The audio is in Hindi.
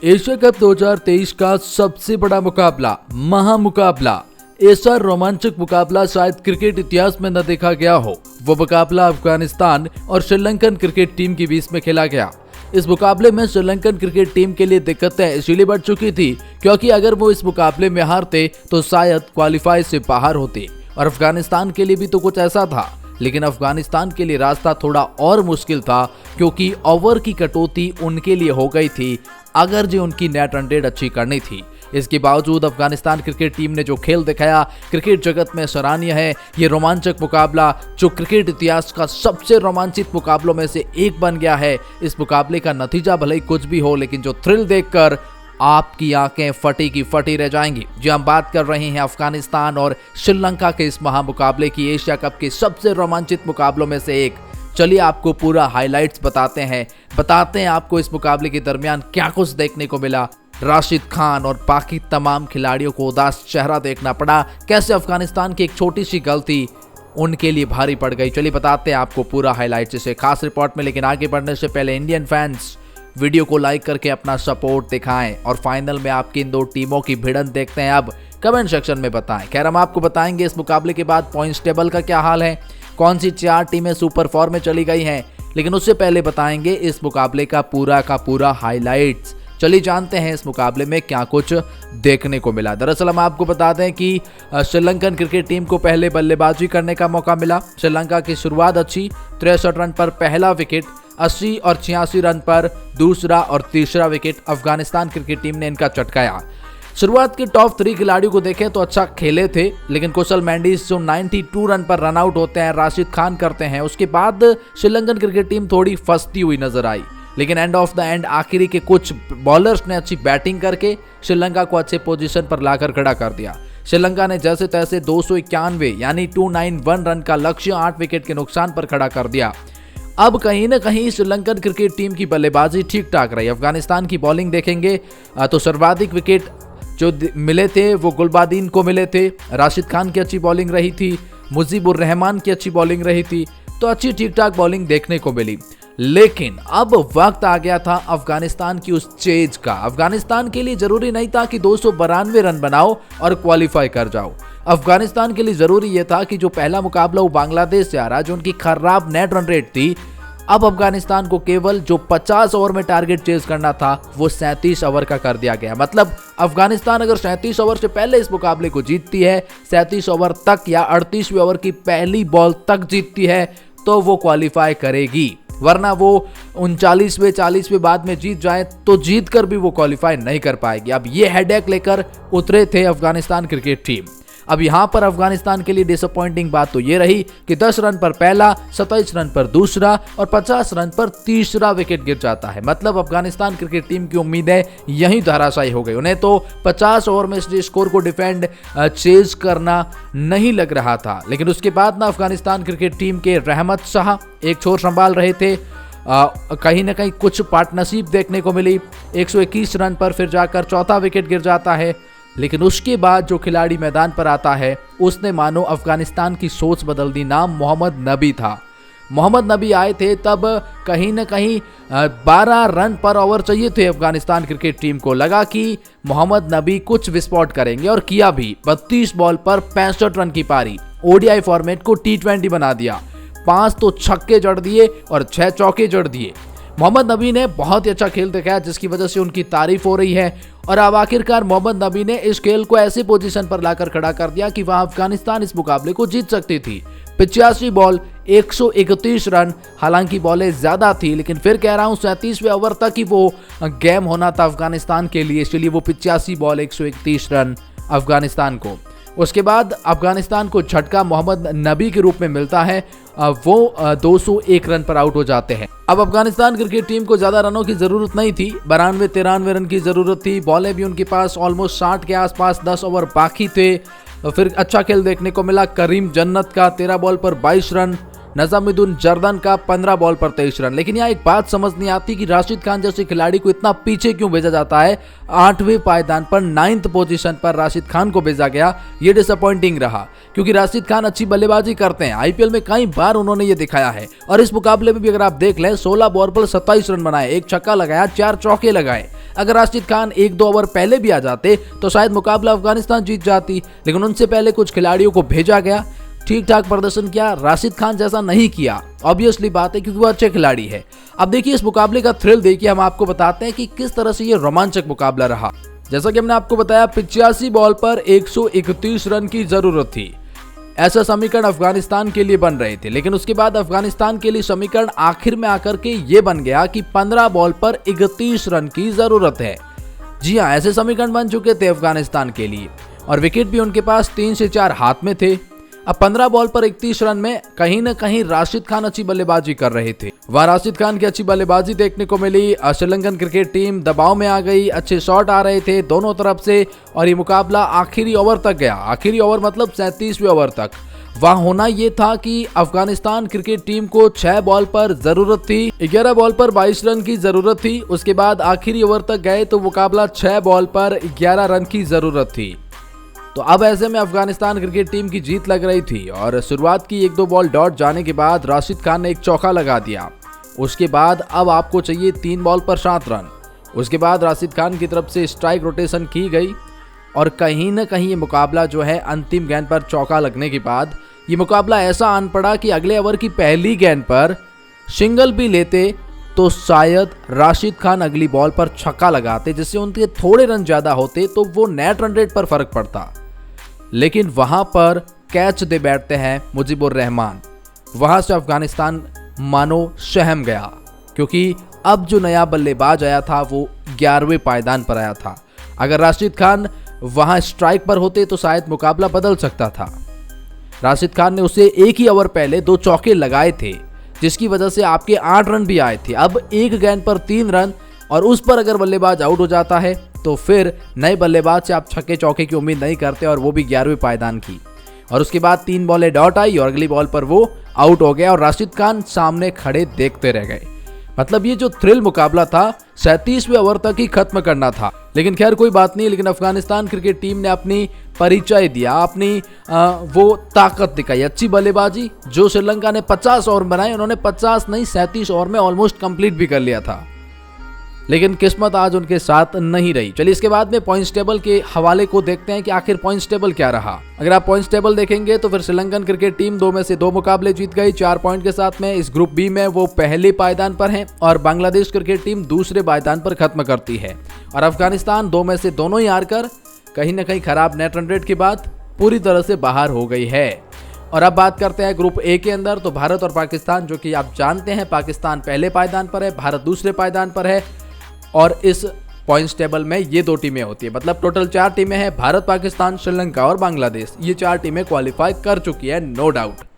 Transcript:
एशिया कप 2023 का सबसे बड़ा मुकाबला, महामुकाबला, ऐसा रोमांचक मुकाबला शायद क्रिकेट इतिहास में न देखा गया हो। वो मुकाबला अफगानिस्तान और श्रीलंकन क्रिकेट टीम के बीच में खेला गया। इस मुकाबले में श्रीलंकन क्रिकेट टीम के लिए दिक्कतें इसीलिए बढ़ चुकी थी क्योंकि अगर वो इस मुकाबले में हारते तो शायद क्वालिफाई से बाहर होते, और अफगानिस्तान के लिए भी तो कुछ ऐसा था। लेकिन अफगानिस्तान के लिए रास्ता थोड़ा और मुश्किल था क्योंकि ओवर की कटौती उनके लिए हो गई थी अगर जो उनकी नेट रन रेट अच्छी करनी थी। इसके बावजूद अफगानिस्तान क्रिकेट टीम ने जो खेल दिखाया क्रिकेट जगत में सराहनीय है। ये रोमांचक मुकाबला जो क्रिकेट इतिहास का सबसे रोमांचित मुकाबलों में से एक बन गया है। इस मुकाबले का नतीजा भले ही कुछ भी हो, लेकिन जो थ्रिल देखकर आपकी आंखें फटी की फटी रह जाएंगी। जी, हम बात कर रहे हैं अफगानिस्तान और श्रीलंका के इस महामुकाबले की, एशिया कप के सबसे रोमांचित मुकाबलों में से एक। चलिए आपको पूरा हाइलाइट्स बताते हैं आपको इस मुकाबले के दरमियान क्या कुछ देखने को मिला। राशिद खान और बाकी तमाम खिलाड़ियों को उदास चेहरा देखना पड़ा, कैसे अफगानिस्तान की एक छोटी सी गलती उनके लिए भारी पड़ गई। चलिए बताते हैं आपको पूरा हाइलाइट्स इसे खास रिपोर्ट में। लेकिन आगे बढ़ने से पहले इंडियन फैंस वीडियो को लाइक करके अपना सपोर्ट दिखाएं और फाइनल में आपकी इन दो टीमों की भिड़ंत देखते हैं अब कमेंट सेक्शन में बताएं। खैर, हम आपको बताएंगे इस मुकाबले के बाद पॉइंट्स टेबल का क्या हाल है, कौन सी 4 टीमें सुपर 4 में चली गई हैं, लेकिन उससे पहले बताएंगे इस मुकाबले का पूरा हाइलाइट्स। चलिए जानते हैं इस मुकाबले में क्या कुछ देखने को मिला। दरअसल हम आपको बता दें कि श्रीलंकन क्रिकेट टीम को पहले बल्लेबाजी करने का मौका मिला। श्रीलंका की शुरुआत अच्छी, 63 रन पर पहला विकेट, 80 और 86 रन पर दूसरा और तीसरा विकेट अफगानिस्तान क्रिकेट टीम ने इनका चटकाया। शुरुआत के टॉप 3 खिलाड़ियों को देखें तो अच्छा खेले थे, लेकिन कुशल मेंडिस जो 92 रन पर रन आउट होते हैं, राशिद खान करते हैं। उसके बाद श्रीलंकन क्रिकेट टीम थोड़ी फंसती हुई नजर आई, लेकिन एंड ऑफ द एंड आखिरी के कुछ बॉलर्स ने अच्छी बैटिंग करके श्रीलंका को अच्छे पोजीशन पर लाकर खड़ा कर दिया। श्रीलंका ने जैसे तैसे 291 यानी 291 रन का लक्ष्य 8 विकेट के नुकसान पर खड़ा कर दिया। अब कहीं ना कहीं श्रीलंकन क्रिकेट टीम की बल्लेबाजी ठीक ठाक रही। अफगानिस्तान की बॉलिंग देखेंगे तो सर्वाधिक विकेट जो मिले थे वो गुलबादीन को मिले थे। राशिद खान की अच्छी बॉलिंग रही थी, मुजीबुर रहमान की अच्छी बॉलिंग रही थी, तो अच्छी ठीक ठाक बॉलिंग देखने को मिली। लेकिन अब वक्त आ गया था अफगानिस्तान की उस चेज का। अफगानिस्तान के लिए जरूरी नहीं था कि 292 रन बनाओ और क्वालिफाई कर जाओ। अफगानिस्तान के लिए जरूरी यह था कि जो पहला मुकाबला वो बांग्लादेश से आ रहा, जो उनकी खराब नेट रन रेट थी, अब अफगानिस्तान को केवल जो 50 ओवर में टारगेट चेज करना था वो 37 ओवर का कर दिया गया। मतलब अफगानिस्तान अगर 37 ओवर से पहले इस मुकाबले को जीतती है, 37 ओवर तक या 38वें ओवर की पहली बॉल तक जीतती है, तो वो क्वालिफाई करेगी। वरना वो 39वें 40वें बाद में जीत जाए तो जीत कर भी वो क्वालिफाई नहीं कर पाएगी। अब ये हेडेक लेकर उतरे थे अफगानिस्तान क्रिकेट टीम। अब यहाँ पर अफगानिस्तान के लिए डिसअपॉइंटिंग बात तो ये रही कि 10 रन पर पहला, 27 रन पर दूसरा और 50 रन पर तीसरा विकेट गिर जाता है। मतलब अफगानिस्तान क्रिकेट टीम की उम्मीदें यहीं धराशायी हो गई। उन्हें तो 50 ओवर में स्कोर को डिफेंड चेज करना नहीं लग रहा था। लेकिन उसके बाद ना अफगानिस्तान क्रिकेट टीम के रहमत शाह एक छोर संभाल रहे थे। कहीं ना कहीं कुछ पार्टनरशिप देखने को मिली। 121 रन पर फिर जाकर चौथा विकेट गिर जाता है। लेकिन उसके बाद जो खिलाड़ी मैदान पर आता है उसने मानो अफगानिस्तान की सोच बदल दी। नाम मोहम्मद नबी था। मोहम्मद नबी आए थे तब कहीं ना कहीं 12 रन पर ओवर चाहिए थे अफगानिस्तान क्रिकेट टीम को। लगा कि मोहम्मद नबी कुछ विस्फोट करेंगे और किया भी। 32 बॉल पर 65 रन की पारी। ओडीआई फॉर्मेट को T20 बना दिया। 5 तो छक्के जड़ दिए और 6 चौके जड़ दिए। मोहम्मद नबी ने बहुत ही अच्छा खेल दिखाया जिसकी वजह से उनकी तारीफ हो रही है। और अब आखिरकार मोहम्मद नबी ने इस खेल को ऐसी पोजीशन पर लाकर खड़ा कर दिया कि वहां अफगानिस्तान इस मुकाबले को जीत सकती थी। 85 बॉल 131 रन, हालांकि बॉलें ज्यादा थी, लेकिन फिर कह रहा हूं 37वें ओवर तक ही वो गेम होना था अफगानिस्तान के लिए, इसलिए वो 85 बॉल 131 रन अफगानिस्तान को। उसके बाद अफगानिस्तान को झटका मोहम्मद नबी के रूप में मिलता है। वो 201 रन पर आउट हो जाते हैं। अब अफगानिस्तान क्रिकेट टीम को ज्यादा रनों की जरूरत नहीं थी, 92-93 रन की जरूरत थी। बॉलें भी उनके पास ऑलमोस्ट 60 के आसपास, 10 ओवर बाकी थे। फिर अच्छा खेल देखने को मिला करीम जन्नत का 13 बॉल पर 22 रन, नजामुद्दीन जर्दन का 15 बॉल पर 23 रन। लेकिन यहाँ एक बात समझ नहीं आती कि राशिद खान जैसे खिलाड़ी को इतना पीछे क्यों भेजा जाता है। 8वें पायदान पर 9th पोजीशन पर राशिद खान को भेजा गया, ये डिसअपॉइंटिंग रहा क्योंकि राशिद खान अच्छी बल्लेबाजी करते हैं। आईपीएल में कई बार उन्होंने ये दिखाया है और इस मुकाबले में भी अगर आप देख लें 16 बॉल पर 27 रन बनाए, एक छक्का लगाया, 4 चौके लगाए। अगर राशिद खान 1-2 ओवर पहले भी आ जाते तो शायद मुकाबला अफगानिस्तान जीत जाती, लेकिन उनसे पहले कुछ खिलाड़ियों को भेजा गया। ठीक ठाक प्रदर्शन किया, राशिद खान जैसा नहीं किया, ऑब्वियसली बात है क्योंकि वो अच्छे खिलाड़ी है। अब देखिए इस मुकाबले का थ्रिल देखिए, हम आपको बताते हैं कि किस तरह से ये रोमांचक मुकाबला रहा। जैसा कि हमने आपको बताया 85 बॉल पर 131 रन की जरूरत थी। ऐसा समीकरण अफगानिस्तान के लिए बन रहे थे, लेकिन उसके बाद अफगानिस्तान के लिए समीकरण आखिर में आकर के ये बन गया कि 15 बॉल पर 31 रन की जरूरत है। जी हाँ, ऐसे समीकरण बन चुके थे अफगानिस्तान के लिए और विकेट भी उनके पास 3 से 4 हाथ में थे। अब 15 बॉल पर 31 रन में कहीं न कहीं राशिद खान अच्छी बल्लेबाजी कर रहे थे। वहां राशिद खान की अच्छी बल्लेबाजी देखने को मिली। श्रीलंकन क्रिकेट टीम दबाव में आ गई, अच्छे शॉट आ रहे थे दोनों तरफ से और ये मुकाबला आखिरी ओवर तक गया। आखिरी ओवर मतलब 37वें ओवर तक। वहां होना ये था कि अफगानिस्तान क्रिकेट टीम को 6 बॉल पर जरूरत थी, 11 बॉल पर 22 रन की जरूरत थी। उसके बाद आखिरी ओवर तक गए तो मुकाबला 6 बॉल पर 11 रन की जरूरत थी। तो अब ऐसे में अफगानिस्तान क्रिकेट टीम की जीत लग रही थी और शुरुआत की 1-2 बॉल डॉट जाने के बाद राशिद खान ने एक चौका लगा दिया। उसके बाद अब आपको चाहिए 3 बॉल पर 7 रन। उसके बाद राशिद खान की तरफ से स्ट्राइक रोटेशन की गई और कहीं न कहीं ये मुकाबला जो है अंतिम गेंद पर चौका लगने के बाद ये मुकाबला ऐसा आन पड़ा कि अगले ओवर की पहली गेंद पर सिंगल भी लेते तो शायद राशिद खान अगली बॉल पर छक्का लगाते, जिससे उनके थोड़े रन ज्यादा होते तो वो नेट रन रेट पर फर्क पड़ता। लेकिन वहां पर कैच दे बैठते हैं मुजीबुर रहमान। वहां से अफगानिस्तान मानो सहम गया क्योंकि अब जो नया बल्लेबाज आया था वो 11वें पायदान पर आया था। अगर राशिद खान वहां स्ट्राइक पर होते तो शायद मुकाबला बदल सकता था। राशिद खान ने उसे एक ही ओवर पहले 2 चौके लगाए थे, जिसकी वजह से आपके 8 रन भी आए थे। अब एक गेंद पर 3 रन और उस पर अगर बल्लेबाज आउट हो जाता है तो फिर नए बल्लेबाज से आप छक्के चौके की उम्मीद नहीं करते, और वो भी 11वें पायदान की। और उसके बाद 3 बॉलें डॉट आई और अगली बॉल पर वो आउट हो गया और राशिद खान सामने खड़े देखते रह गए। मतलब ये जो थ्रिल मुकाबला था 37वें ओवर तक ही खत्म करना था। लेकिन खैर कोई बात नहीं, लेकिन अफगानिस्तान क्रिकेट टीम ने अपनी परिचय दिया, अपनी वो ताकत दिखाई, अच्छी बल्लेबाजी। जो श्रीलंका ने 50 ओवर बनाए, उन्होंने 50 नहीं 37 ओवर में ऑलमोस्ट कंप्लीट भी कर लिया था। लेकिन किस्मत आज उनके साथ नहीं रही। चलिए इसके बाद में पॉइंट्स टेबल के हवाले को देखते हैं कि आखिर पॉइंट्स टेबल क्या रहा। अगर आप पॉइंट्स टेबल देखेंगे तो फिर श्रीलंकन क्रिकेट टीम 2 में से 2 मुकाबले जीत गई 4 पॉइंट के साथ में। इस ग्रुप बी में वो पहले पायदान पर हैं और बांग्लादेश क्रिकेट टीम दूसरे पायदान पर खत्म करती है। और अफगानिस्तान 2 में से दोनों ही हारकर कहीं ना कहीं खराब नेट रन रेट के बाद पूरी तरह से बाहर हो गई है। और अब बात करते हैं ग्रुप ए के अंदर, तो भारत और पाकिस्तान, जो कि आप जानते हैं पाकिस्तान पहले पायदान पर है, भारत दूसरे पायदान पर है। और इस पॉइंट्स टेबल में ये 2 टीमें होती है, मतलब टोटल 4 टीमें हैं, भारत, पाकिस्तान, श्रीलंका और बांग्लादेश। ये 4 टीमें क्वालिफाई कर चुकी है, नो डाउट।